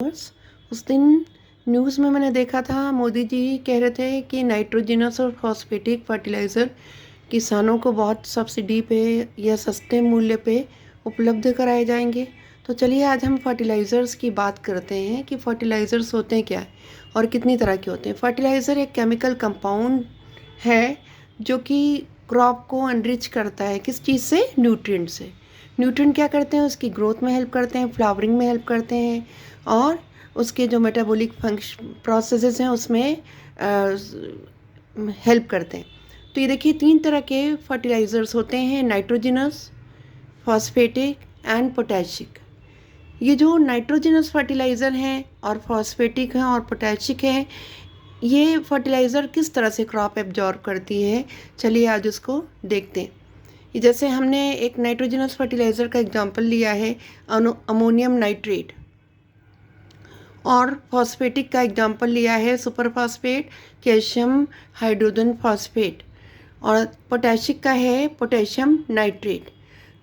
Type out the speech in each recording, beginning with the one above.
बस उस दिन न्यूज़ में मैंने देखा था, मोदी जी कह रहे थे कि नाइट्रोजनस और फॉस्फेटिक फर्टिलाइज़र किसानों को बहुत सब्सिडी पे या सस्ते मूल्य पे उपलब्ध कराए जाएंगे। तो चलिए आज हम फर्टिलाइज़र्स की बात करते हैं कि फर्टिलाइज़र्स होते हैं क्या और कितनी तरह के होते हैं। फर्टिलाइज़र एक केमिकल कंपाउंड है जो कि क्रॉप को एनरिच करता है। किस चीज़ से? न्यूट्रिएंट से। न्यूट्रिएंट क्या करते हैं? उसकी ग्रोथ में हेल्प करते हैं, फ्लावरिंग में हेल्प करते हैं और उसके जो मेटाबॉलिक फंक्शन प्रोसेसेस हैं उसमें हेल्प करते हैं। तो ये देखिए 3 तरह के फर्टिलाइज़र्स होते हैं, नाइट्रोजनस, फॉस्फेटिक एंड पोटैशिक। ये जो नाइट्रोजनस फर्टिलाइज़र हैं और फॉस्फेटिक हैं और पोटैशिक हैं, ये फर्टिलाइज़र किस तरह से क्रॉप एब्जॉर्ब करती है, चलिए आज उसको देखते हैं। ये जैसे हमने एक नाइट्रोजनस फर्टिलाइज़र का एग्जांपल लिया है अमोनियम नाइट्रेट, और फॉस्फेटिक का एग्जांपल लिया है super phosphate, calcium hydrogen phosphate, और पोटैशिक का है पोटेशियम नाइट्रेट।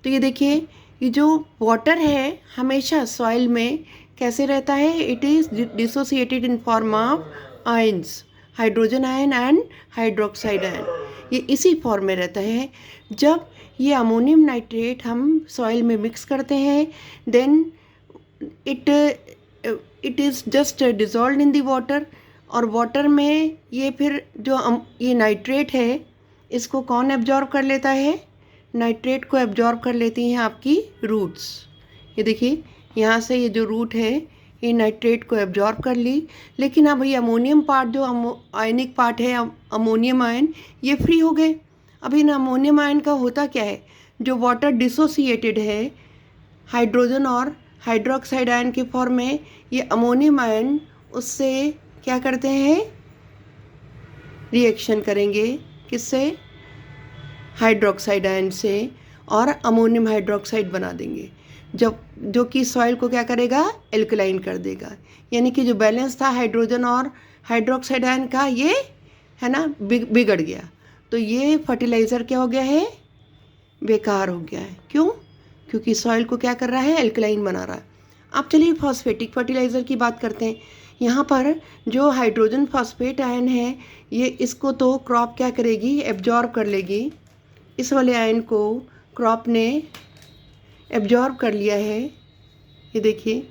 तो ये देखिए, ये जो वाटर है हमेशा सॉइल में कैसे रहता है? It is dissociated in form of ions, hydrogen ion and hydroxide ion. ये इसी फॉर्म में रहता है। जब ये अमोनियम नाइट्रेट हम सॉइल में मिक्स करते हैं, then it is just dissolve in the water, और वाटर में ये फिर जो ये नाइट्रेट है इसको कौन एब्जॉर्ब कर लेता है? नाइट्रेट को एब्जॉर्ब कर लेती हैं आपकी रूट्स। ये देखिए, यहाँ से ये जो रूट है ये नाइट्रेट को एब्जॉर्ब कर ली, लेकिन अब ये अमोनियम पार्ट जो आयनिक पार्ट है, अमोनियम आयन, ये फ्री हो गए। अब इन अमोनियम आयन का होता क्या है? जो वाटर डिसोसिएटेड है हाइड्रोजन और हाइड्रोक्साइड आयन के फॉर्म में, ये अमोनियम आयन उससे क्या करते हैं? रिएक्शन करेंगे। किससे? हाइड्रोक्साइड आयन से, और अमोनियम हाइड्रोक्साइड बना देंगे, जब जो कि सॉइल को क्या करेगा? एल्कलाइन कर देगा। यानी कि जो बैलेंस था हाइड्रोजन और हाइड्रोक्साइड आयन का, ये है ना बिगड़ गया। तो ये फर्टिलाइज़र क्या हो गया है? बेकार हो गया है। क्यों? क्योंकि सॉइल को क्या कर रहा है? एल्कलाइन बना रहा है। अब चलिए फॉस्फेटिक फर्टिलाइज़र की बात करते हैं। यहाँ पर जो हाइड्रोजन फॉस्फेट आयन है, ये इसको तो क्रॉप क्या करेगी? एब्जॉर्ब कर लेगी। इस वाले आयन को क्रॉप ने एब्जॉर्ब कर लिया है। ये देखिए,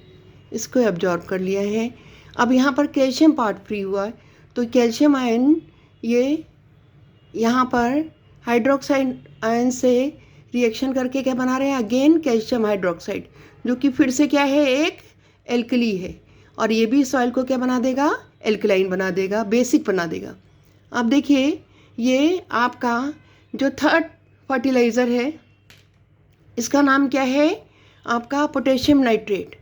इसको एब्जॉर्ब कर लिया है। अब यहाँ पर कैल्शियम पार्ट फ्री हुआ है, तो कैल्शियम आयन ये यहाँ पर हाइड्रोक्साइड आयन से रिएक्शन करके क्या बना रहे हैं? अगेन कैल्शियम हाइड्रोक्साइड, जो कि फिर से क्या है? एक एल्कली है, और ये भी सॉइल को क्या बना देगा? एल्कलाइन बना देगा, बेसिक बना देगा। अब देखिए, ये आपका जो थर्ड फर्टिलाइज़र है इसका नाम क्या है? आपका पोटेशियम नाइट्रेट।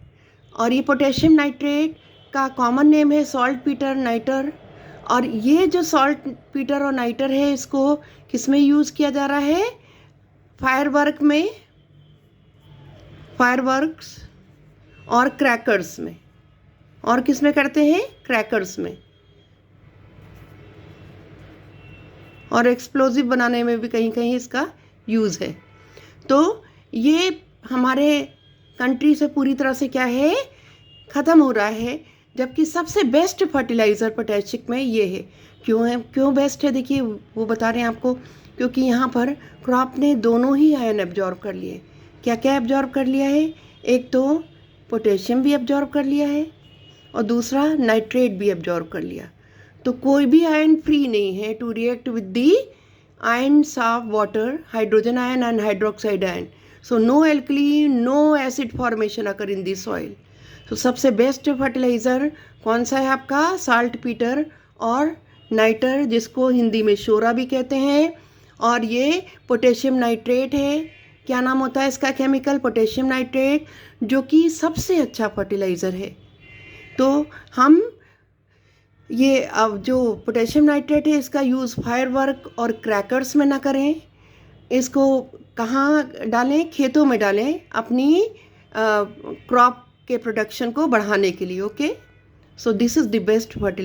और ये पोटेशियम नाइट्रेट का कॉमन नेम है सॉल्ट पीटर नाइटर। और ये जो सॉल्ट पीटर और नाइटर है, इसको किस में यूज़ किया जा रहा है? फायरवर्क में, फायरवर्क्स और क्रैकर्स में। और किस में करते हैं? क्रैकर्स में। और एक्सप्लोजिव बनाने में भी कहीं कहीं इसका यूज़ है। तो ये हमारे कंट्री से पूरी तरह से क्या है? ख़त्म हो रहा है। जबकि सबसे बेस्ट फर्टिलाइज़र पोटैशिक में ये है। क्यों है? क्यों बेस्ट है? देखिए, वो बता रहे हैं आपको। क्योंकि यहाँ पर क्रॉप ने दोनों ही आयन एब्जॉर्ब कर लिए। क्या क्या एब्जॉर्ब कर लिया है? एक तो पोटेशियम भी एब्जॉर्ब कर लिया है, और दूसरा नाइट्रेट भी एब्जॉर्ब कर लिया। तो कोई भी आयन फ्री नहीं है to react with the ions of water, hydrogen ion and hydroxide ion. So no alkali, no acid formation occur in the soil. तो सबसे बेस्ट फर्टिलाइज़र कौन सा है आपका? साल्ट पीटर और नाइटर, जिसको हिंदी में शोरा भी कहते हैं। और ये पोटेशियम नाइट्रेट है। क्या नाम होता है इसका? केमिकल पोटेशियम नाइट्रेट, जो कि सबसे अच्छा फर्टिलाइज़र है। तो हम ये अब जो पोटेशियम नाइट्रेट है, इसका यूज़ फायरवर्क और क्रैकर्स में ना करें। इसको कहाँ डालें? खेतों में डालें, अपनी क्रॉप के प्रोडक्शन को बढ़ाने के लिए। Okay, so this is the best fertiliser.